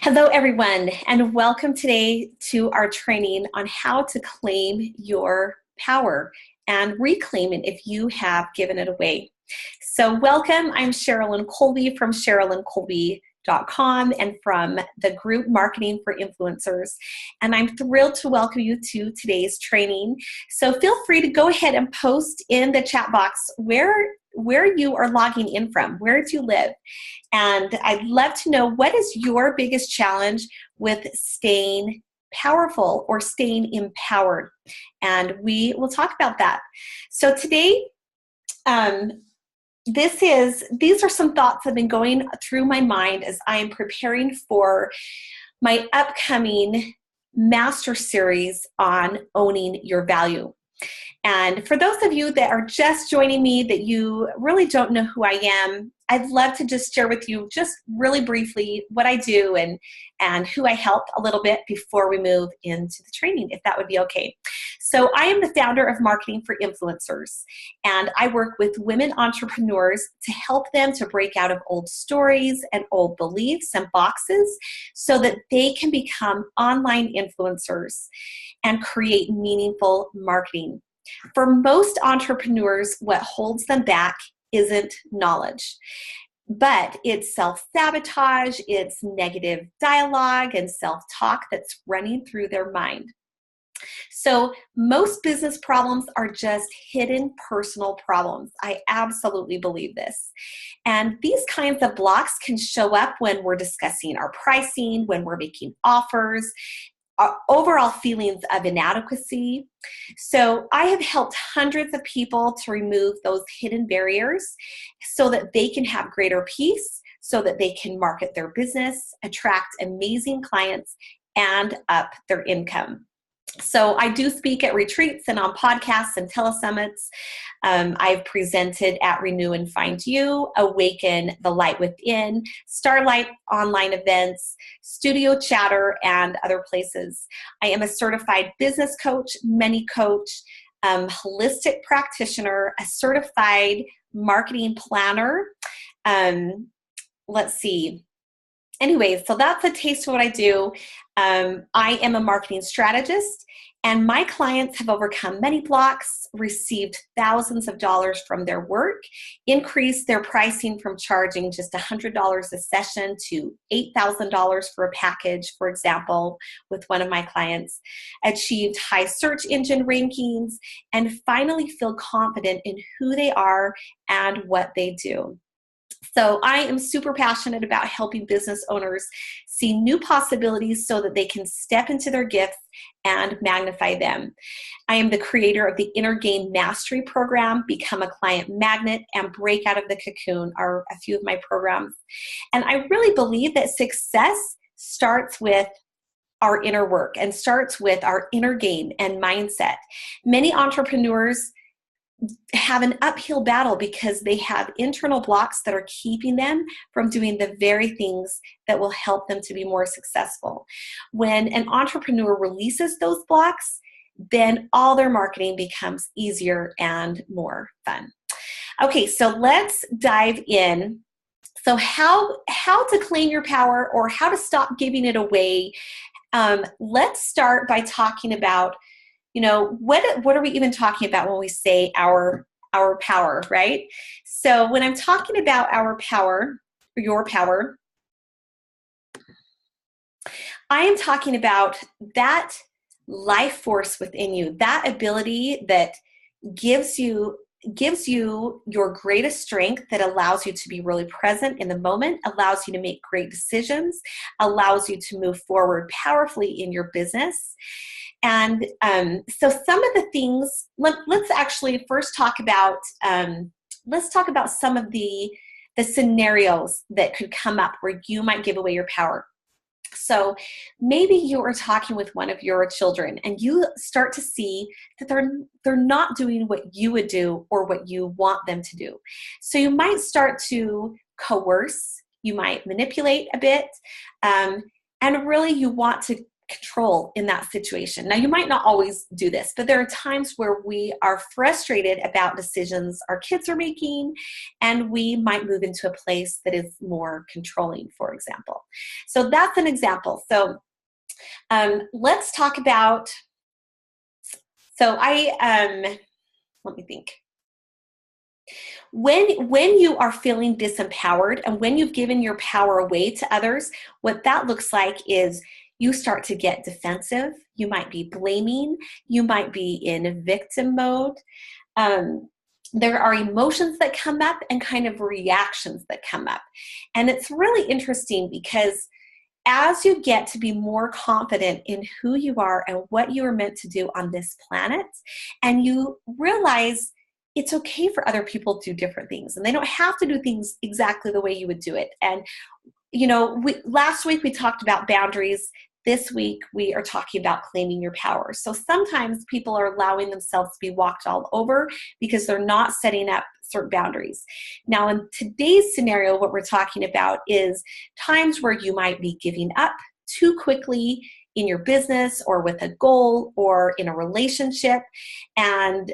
Hello, everyone, and welcome today to our training on how to claim your power and reclaim it if you have given it away. So welcome, I'm Sherilyn Colby from SherilynColby.com and from the group Marketing for Influencers. And I'm thrilled to welcome you to today's training. So feel free to go ahead and post in the chat box where you are logging in from, where do you live? And I'd love to know, what is your biggest challenge with staying powerful or staying empowered? And we will talk about that. So today, these are some thoughts that have been going through my mind as I am preparing for my upcoming master series on owning your value. And for those of you that are just joining me, that you really don't know who I am, I'd love to just share with you just really briefly what I do and who I help a little bit before we move into the training, if that would be okay. So I am the founder of Marketing for Influencers, and I work with women entrepreneurs to help them to break out of old stories and old beliefs and boxes so that they can become online influencers and create meaningful marketing. For most entrepreneurs, what holds them back isn't knowledge, but it's self-sabotage, it's negative dialogue and self-talk that's running through their mind. So most business problems are just hidden personal problems. I absolutely believe this. And these kinds of blocks can show up when we're discussing our pricing, when we're making offers, our overall feelings of inadequacy. So I have helped hundreds of people to remove those hidden barriers so that they can have greater peace, so that they can market their business, attract amazing clients, and up their income. So I do speak at retreats and on podcasts and telesummits. I've presented at Renew and Find You, Awaken the Light Within, Starlight online events, Studio Chatter, and other places. I am a certified business coach, money coach, holistic practitioner, a certified marketing planner. Let's see. Anyway, so that's a taste of what I do. I am a marketing strategist, and my clients have overcome many blocks, received thousands of dollars from their work, increased their pricing from charging just $100 a session to $8,000 for a package, for example, with one of my clients, achieved high search engine rankings, and finally feel confident in who they are and what they do. So I am super passionate about helping business owners see new possibilities so that they can step into their gifts and magnify them. I am the creator of the Inner Game Mastery Program, Become a Client Magnet, and Break Out of the Cocoon are a few of my programs. And I really believe that success starts with our inner work and starts with our inner game and mindset. Many entrepreneurs have an uphill battle because they have internal blocks that are keeping them from doing the very things that will help them to be more successful. When an entrepreneur releases those blocks, then all their marketing becomes easier and more fun. Okay, so let's dive in. So how to claim your power or how to stop giving it away. Let's start by talking about, what are we even talking about when we say our power, right? So when I'm talking about our power, your power, I am talking about that life force within you, that ability that gives you your greatest strength, that allows you to be really present in the moment, allows you to make great decisions, allows you to move forward powerfully in your business. And so some of the things, let's actually first talk about, some of the scenarios that could come up where you might give away your power. So maybe you are talking with one of your children and you start to see that they're not doing what you would do or what you want them to do. So you might start to coerce, you might manipulate a bit, and really you want to control in that situation. Now, you might not always do this, but there are times where we are frustrated about decisions our kids are making, and we might move into a place that is more controlling, for example. So that's an example. So let's talk about, let me think. When you are feeling disempowered and when you've given your power away to others, what that looks like is you start to get defensive. You might be blaming. You might be in victim mode. There are emotions that come up and kind of reactions that come up. And it's really interesting because as you get to be more confident in who you are and what you are meant to do on this planet, and you realize it's okay for other people to do different things, and they don't have to do things exactly the way you would do it. And last week we talked about boundaries. This week we are talking about claiming your power. So sometimes people are allowing themselves to be walked all over because they're not setting up certain boundaries. Now, in today's scenario, what we're talking about is times where you might be giving up too quickly in your business or with a goal or in a relationship. And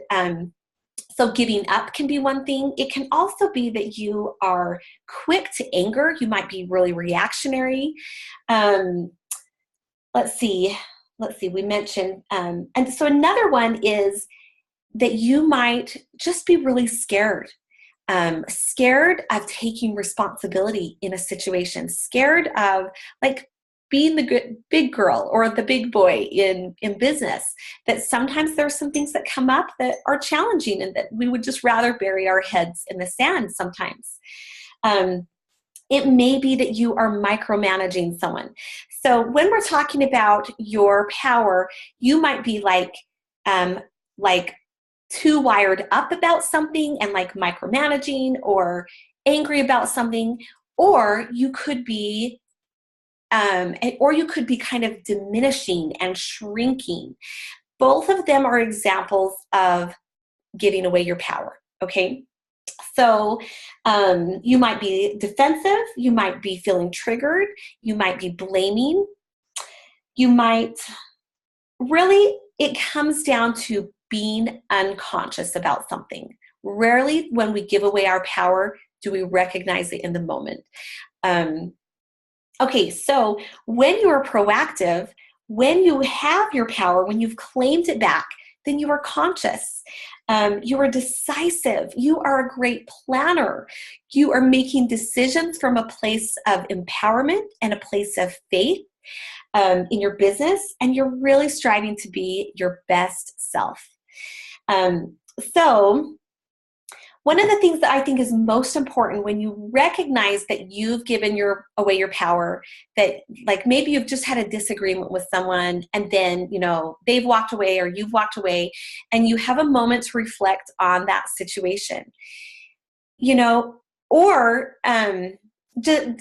so giving up can be one thing. It can also be that you are quick to anger. You might be really reactionary. Let's see, we mentioned, and so another one is that you might just be really scared. Scared of taking responsibility in a situation, scared of like being the big girl or the big boy in business, that sometimes there are some things that come up that are challenging and that we would just rather bury our heads in the sand sometimes. It may be that you are micromanaging someone. So when we're talking about your power, you might be like too wired up about something and like micromanaging or angry about something, or you could be kind of diminishing and shrinking. Both of them are examples of giving away your power, okay? So you might be defensive, you might be feeling triggered, you might be blaming, you might really, it comes down to being unconscious about something. Rarely when we give away our power do we recognize it in the moment. Okay, so when you are proactive, when you have your power, when you've claimed it back, then you are conscious. You are decisive. You are a great planner. You are making decisions from a place of empowerment and a place of faith in your business, and you're really striving to be your best self. So one of the things that I think is most important when you recognize that you've given away your power, that like maybe you've just had a disagreement with someone and then, they've walked away or you've walked away and you have a moment to reflect on that situation, or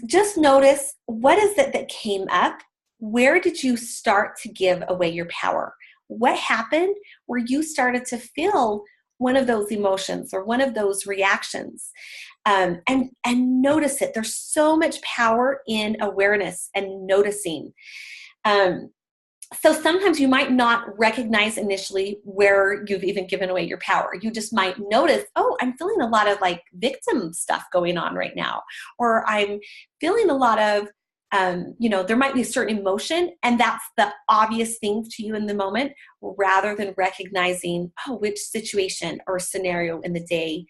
just notice what is it that came up? Where did you start to give away your power? What happened where you started to feel one of those emotions or one of those reactions, and notice it. There's so much power in awareness and noticing. So sometimes you might not recognize initially where you've even given away your power. You just might notice, oh, I'm feeling a lot of like victim stuff going on right now, or I'm feeling a lot of there might be a certain emotion, and that's the obvious thing to you in the moment, rather than recognizing, oh, which situation or scenario in the day,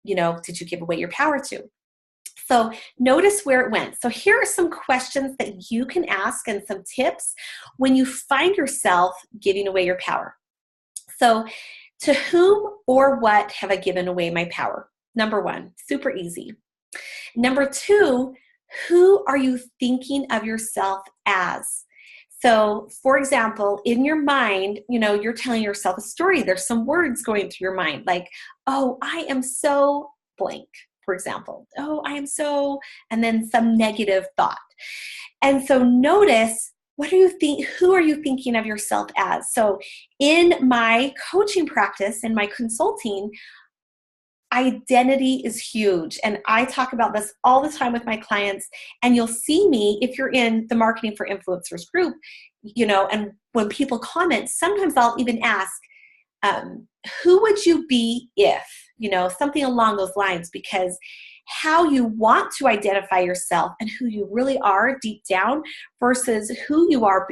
did you give away your power to? So notice where it went. So here are some questions that you can ask and some tips when you find yourself giving away your power. So to whom or what have I given away my power? Number one, super easy. Number two, who are you thinking of yourself as? So, for example, in your mind, you're telling yourself a story. There's some words going through your mind like, oh, I am so blank, for example. Oh, I am so, and then some negative thought. And so notice, who are you thinking of yourself as? So in my coaching practice, in my consulting, identity is huge. And I talk about this all the time with my clients. And you'll see me, if you're in the Marketing for Influencers group, and when people comment, sometimes I'll even ask, who would you be if, something along those lines, because how you want to identify yourself and who you really are deep down versus who you are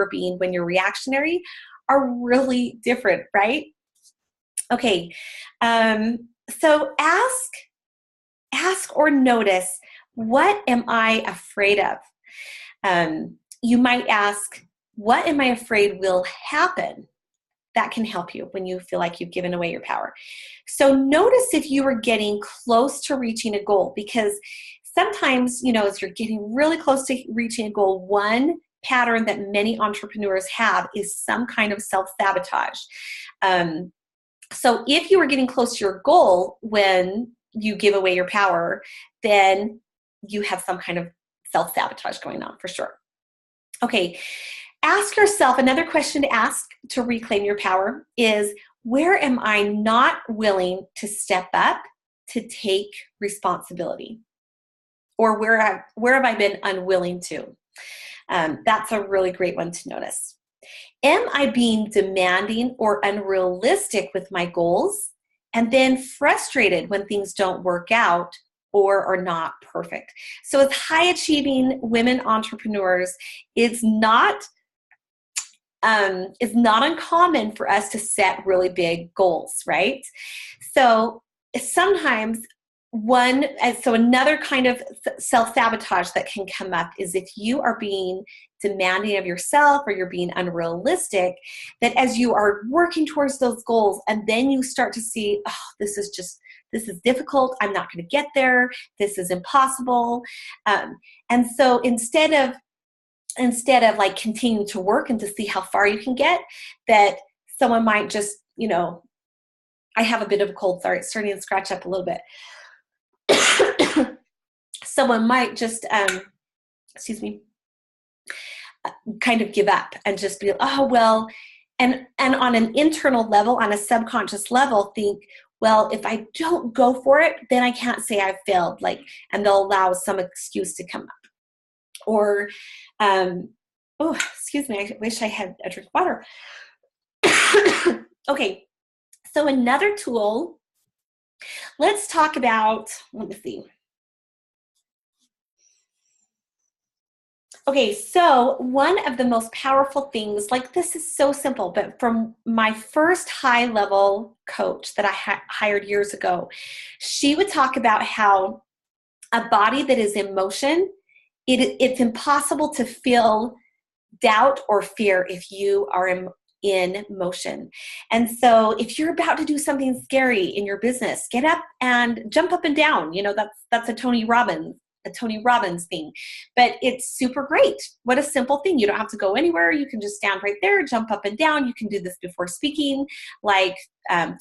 being when you're reactionary are really different, right? Okay. So ask or notice, what am I afraid of? You might ask, what am I afraid will happen? That can help you when you feel like you've given away your power. So notice if you are getting close to reaching a goal, because sometimes, as you're getting really close to reaching a goal, one pattern that many entrepreneurs have is some kind of self-sabotage. So if you are getting close to your goal when you give away your power, then you have some kind of self-sabotage going on for sure. Okay. Ask yourself, another question to ask to reclaim your power is, where am I not willing to step up to take responsibility? Or where have I been unwilling to? That's a really great one to notice. Am I being demanding or unrealistic with my goals and then frustrated when things don't work out or are not perfect? So as high achieving women entrepreneurs, it's not uncommon for us to set really big goals, right? So sometimes another kind of self-sabotage that can come up is if you are being demanding of yourself or you're being unrealistic, that as you are working towards those goals and then you start to see, oh, this is difficult, I'm not going to get there, this is impossible. And so instead of like continuing to work and to see how far you can get, that someone might just, I have a bit of a cold, sorry, it's starting to scratch up a little bit. Someone might just, kind of give up and just be, oh, well, and on an internal level, on a subconscious level, think, well, if I don't go for it, then I can't say I've failed, and they'll allow some excuse to come up. Or, excuse me, I wish I had a drink of water. Okay, so another tool, let's talk about, let me see. Okay, so one of the most powerful things, this is so simple, but from my first high-level coach that I hired years ago, she would talk about how a body that is in motion, it's impossible to feel doubt or fear if you are in motion. And so if you're about to do something scary in your business, get up and jump up and down. That's a Tony Robbins thing, but it's super great. What a simple thing. You don't have to go anywhere. You can just stand right there, jump up and down. You can do this before speaking, like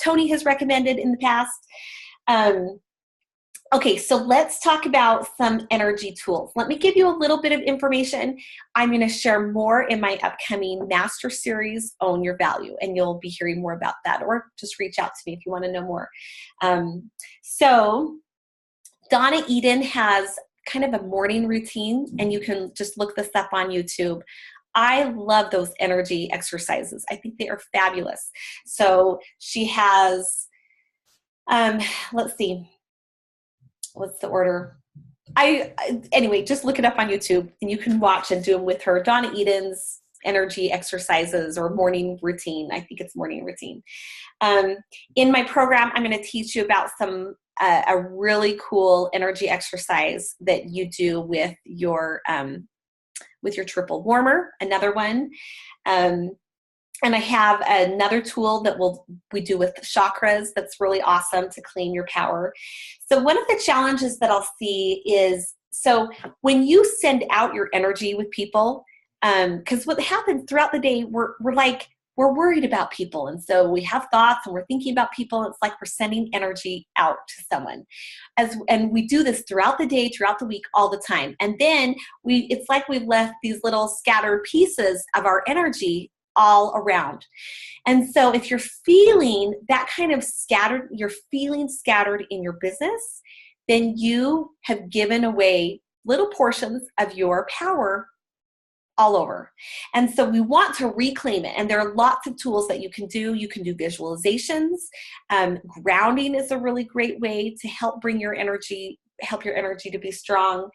Tony has recommended in the past. Okay, so let's talk about some energy tools. Let me give you a little bit of information. I'm going to share more in my upcoming master series, Own Your Value, and you'll be hearing more about that, or just reach out to me if you want to know more. So Donna Eden has kind of a morning routine, and you can just look this up on YouTube. I love those energy exercises. I think they are fabulous. So she has, let's see. What's the order? Anyway, just look it up on YouTube and you can watch and do them with her. Donna Eden's energy exercises or morning routine. I think it's morning routine. In my program, I'm going to teach you about a really cool energy exercise that you do with your triple warmer. Another one. And I have another tool that we do with chakras that's really awesome to claim your power. So one of the challenges that I'll see is, so when you send out your energy with people, because what happens throughout the day, we're worried about people. And so we have thoughts and we're thinking about people. It's like we're sending energy out to someone. And we do this throughout the day, throughout the week, all the time. And then it's like we've left these little scattered pieces of our energy all around. And so if you're feeling that kind of scattered, you're feeling scattered in your business, then you have given away little portions of your power all over. And so we want to reclaim it. And there are lots of tools that you can do. You can do visualizations. Grounding is a really great way to help bring your energy, help your energy to be strong.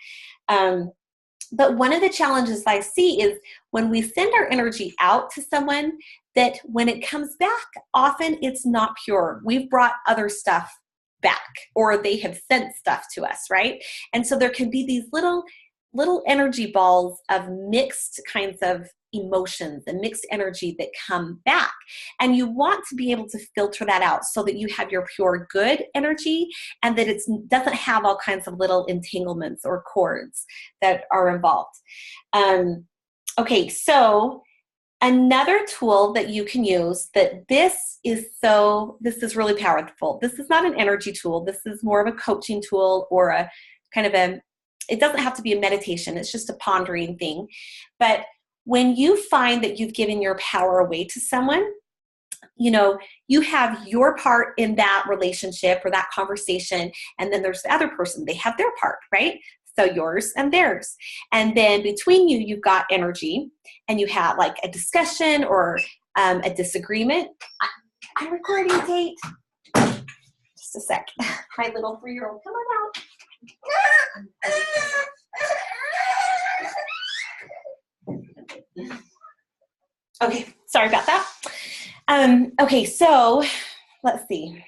But one of the challenges I see is when we send our energy out to someone, that when it comes back, often it's not pure. We've brought other stuff back, or they have sent stuff to us, right? And so there can be these little energy balls of mixed kinds of emotions and mixed energy that come back. And you want to be able to filter that out so that you have your pure good energy, and that it doesn't have all kinds of little entanglements or cords that are involved. Okay, so another tool that you can use this is really powerful. This is not an energy tool. This is more of a coaching tool, or a kind of it doesn't have to be a meditation. It's just a pondering thing. But when you find that you've given your power away to someone, you have your part in that relationship or that conversation, and then there's the other person. They have their part, right? So yours and theirs. And then between you, you've got energy, and you have like a discussion or a disagreement. I'm recording, Kate. Just a sec. My little 3-year-old, come on out. Okay, sorry about that. Okay, so let's see.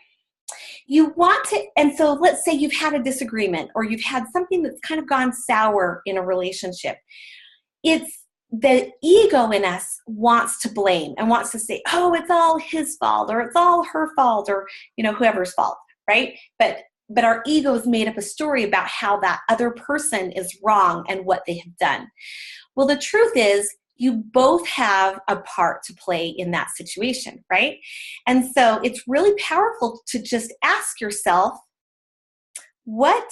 You want to, and so let's say you've had a disagreement, or you've had something that's kind of gone sour in a relationship. It's the ego in us wants to blame and wants to say, oh, it's all his fault, or it's all her fault, or whoever's fault, right? But our ego has made up a story about how that other person is wrong and what they have done. Well, the truth is, you both have a part to play in that situation, right? And so it's really powerful to just ask yourself, what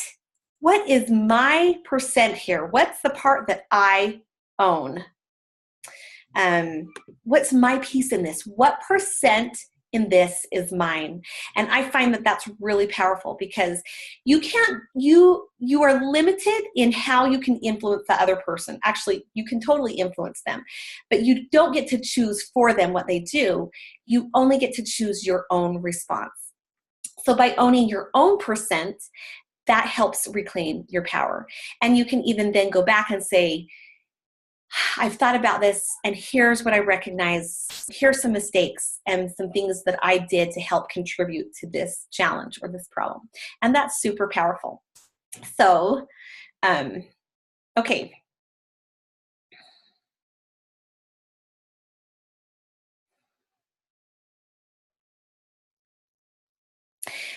is my percent here? What's the part that I own? What's my piece in this? What percent in this is mine? And I find that that's really powerful, because you are limited in how you can influence the other person. Actually, you can totally influence them, but you don't get to choose for them what they do. You only get to choose your own response. So by owning your own percent, that helps reclaim your power. And you can even then go back and say, I've thought about this, and here's what I recognize. Here's some mistakes and some things that I did to help contribute to this challenge or this problem. And that's super powerful. So, okay.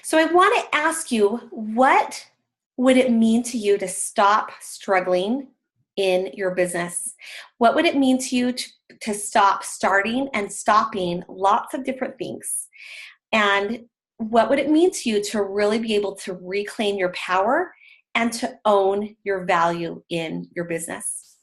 So I want to ask you, what would it mean to you to stop struggling in your business? What would it mean to you to stop starting and stopping lots of different things? And what would it mean to you to really be able to reclaim your power and to own your value in your business?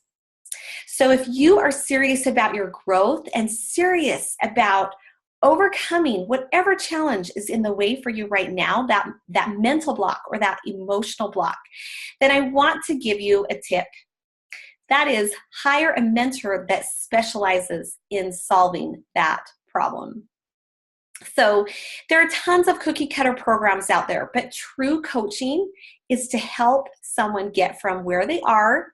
So if you are serious about your growth and serious about overcoming whatever challenge is in the way for you right now, that mental block or that emotional block, then I want to give you a tip. That is, hire a mentor that specializes in solving that problem. So there are tons of cookie cutter programs out there, but true coaching is to help someone get from where they are,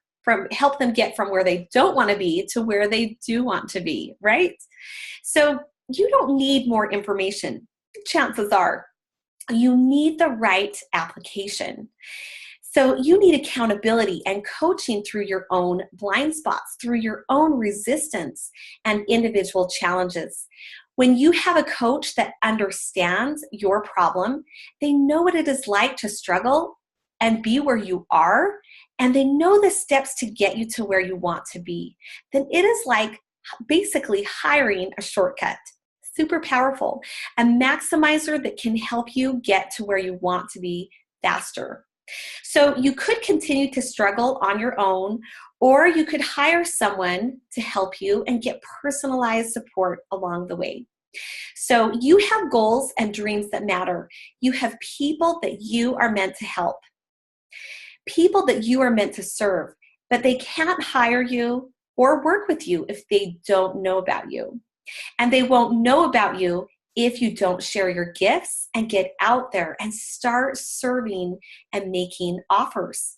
help them get from where they don't want to be to where they do want to be, right? So you don't need more information. Chances are you need the right application. So you need accountability and coaching through your own blind spots, through your own resistance and individual challenges. When you have a coach that understands your problem, they know what it is like to struggle and be where you are, and they know the steps to get you to where you want to be, then it is like basically hiring a shortcut. Super powerful. A maximizer that can help you get to where you want to be faster. So you could continue to struggle on your own, or you could hire someone to help you and get personalized support along the way. So you have goals and dreams that matter. You have people that you are meant to help, people that you are meant to serve, but they can't hire you or work with you if they don't know about you. And they won't know about you if you don't share your gifts and get out there and start serving and making offers.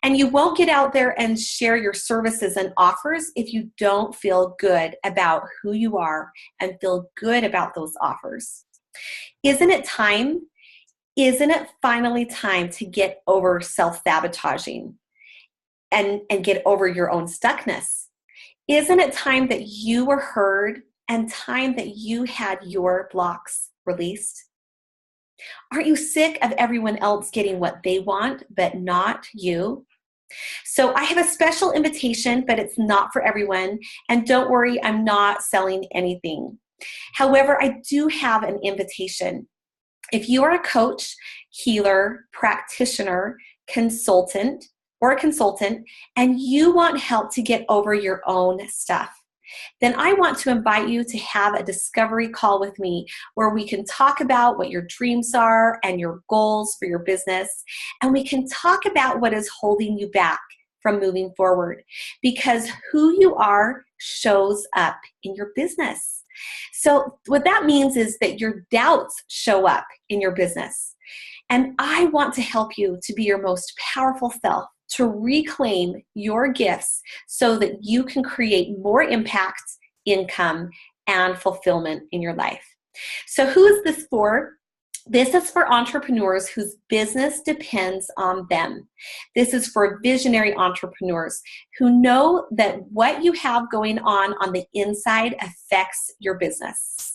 And you won't get out there and share your services and offers if you don't feel good about who you are and feel good about those offers. Isn't it time? Isn't it finally time to get over self-sabotaging and get over your own stuckness? Isn't it time that you were heard and time that you had your blocks released? Aren't you sick of everyone else getting what they want, but not you? So I have a special invitation, but it's not for everyone. And don't worry, I'm not selling anything. However, I do have an invitation. If you are a coach, healer, practitioner, consultant, and you want help to get over your own stuff, then I want to invite you to have a discovery call with me where we can talk about what your dreams are and your goals for your business, and we can talk about what is holding you back from moving forward, because who you are shows up in your business. So what that means is that your doubts show up in your business, and I want to help you to be your most powerful self, to reclaim your gifts so that you can create more impact, income, and fulfillment in your life. So who is this for? This is for entrepreneurs whose business depends on them. This is for visionary entrepreneurs who know that what you have going on the inside affects your business.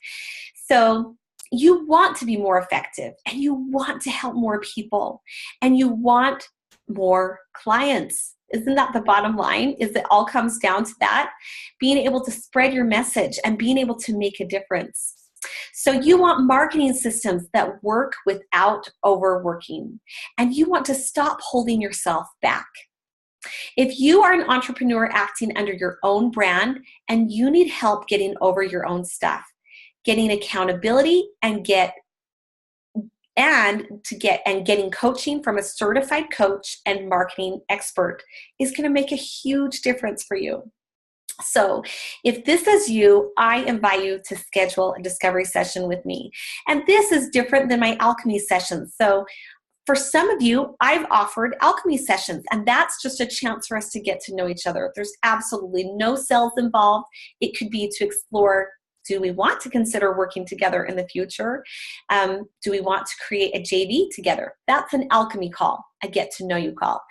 So you want to be more effective, and you want to help more people, and you want more clients. Isn't that the bottom line? Is it all comes down to that? Being able to spread your message and being able to make a difference. So you want marketing systems that work without overworking, and you want to stop holding yourself back. If you are an entrepreneur acting under your own brand and you need help getting over your own stuff, getting accountability and getting coaching from a certified coach and marketing expert is going to make a huge difference for you. So if this is you, I invite you to schedule a discovery session with me. And this is different than my alchemy sessions. So for some of you, I've offered alchemy sessions, and that's just a chance for us to get to know each other. There's absolutely no sales involved. It could be to explore, do we want to consider working together in the future? Do we want to create a JV together? That's an alchemy call, a get to know you call.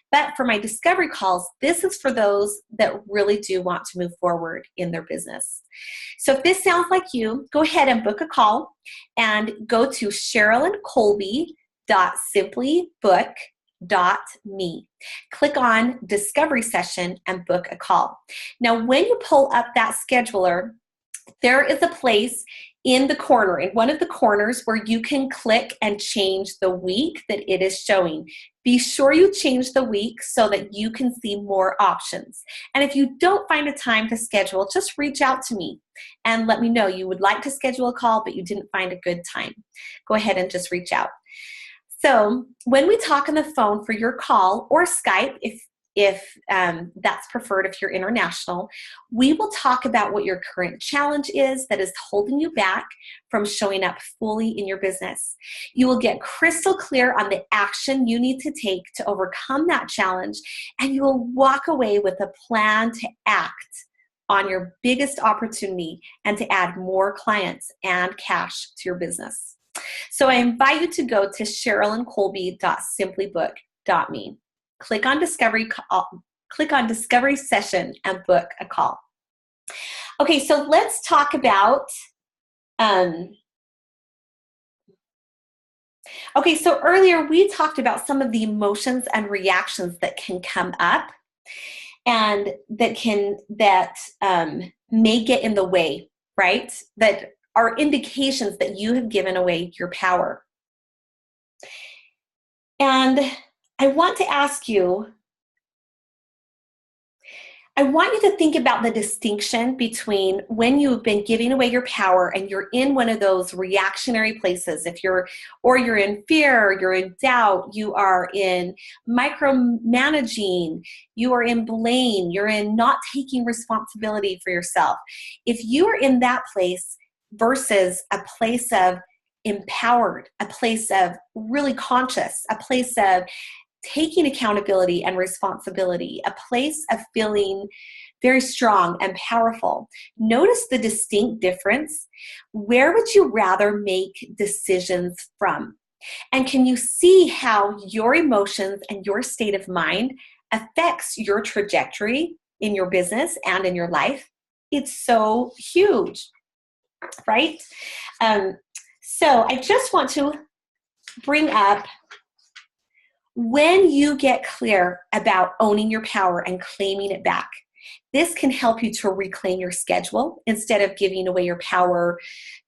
But for my discovery calls, this is for those that really do want to move forward in their business. So if this sounds like you, go ahead and book a call and go to SherilynColby.simplybook.me. Click on discovery session and book a call. Now, when you pull up that scheduler, there is a place in the corner, in one of the corners, where you can click and change the week that it is showing. Be sure you change the week so that you can see more options. And if you don't find a time to schedule, just reach out to me and let me know you would like to schedule a call, but you didn't find a good time. Go ahead and just reach out. So when we talk on the phone for your call, or Skype, if that's preferred, if you're international, we will talk about what your current challenge is that is holding you back from showing up fully in your business. You will get crystal clear on the action you need to take to overcome that challenge, and you will walk away with a plan to act on your biggest opportunity and to add more clients and cash to your business. So I invite you to go to SherilynColby.simplybook.me. Click on discovery session and book a call. Okay, so let's talk about, okay, so earlier we talked about some of the emotions and reactions that can come up and that may get in the way, right? That are indications that you have given away your power. And I want to ask you I want you to think about the distinction between when you've been giving away your power and you're in one of those reactionary places. You're in fear, you're in doubt, you are in micromanaging, you are in blame, you're in not taking responsibility for yourself. If you are in that place versus a place of empowered, a place of really conscious, a place of taking accountability and responsibility, a place of feeling very strong and powerful. Notice the distinct difference. Where would you rather make decisions from? And can you see how your emotions and your state of mind affects your trajectory in your business and in your life? It's so huge, right? So I just want to bring up, when you get clear about owning your power and claiming it back, this can help you to reclaim your schedule instead of giving away your power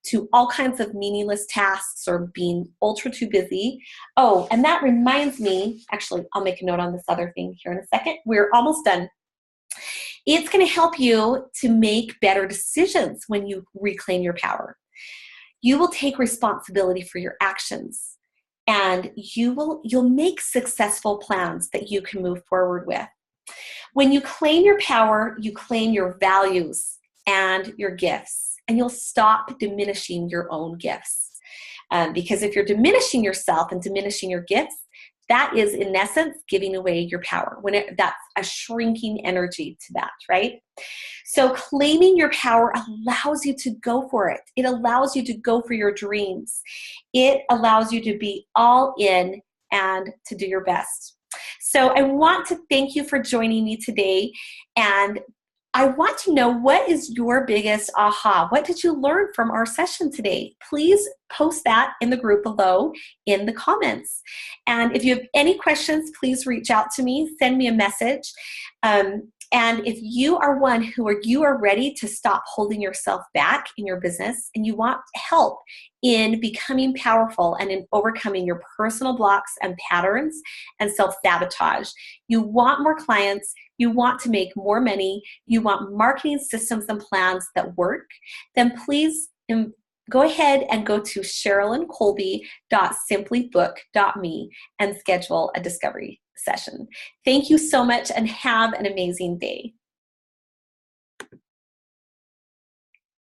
to all kinds of meaningless tasks or being ultra too busy. Oh, and that reminds me, actually, I'll make a note on this other thing here in a second. We're almost done. It's going to help you to make better decisions when you reclaim your power. You will take responsibility for your actions, and you'll make successful plans that you can move forward with. When you claim your power, you claim your values and your gifts, and you'll stop diminishing your own gifts. Because if you're diminishing yourself and diminishing your gifts, that is, in essence, giving away your power. That's a shrinking energy to that, right? So claiming your power allows you to go for it. It allows you to go for your dreams. It allows you to be all in and to do your best. So I want to thank you for joining me today, and I want to know, what is your biggest aha? What did you learn from our session today? Please post that in the group below in the comments. And if you have any questions, please reach out to me, send me a message. And if you are one you are ready to stop holding yourself back in your business, and you want help in becoming powerful and in overcoming your personal blocks and patterns and self-sabotage, you want more clients, you want to make more money, you want marketing systems and plans that work, then please go ahead and go to sherilyncolby.simplybook.me and schedule a discovery session. Thank you so much, and have an amazing day.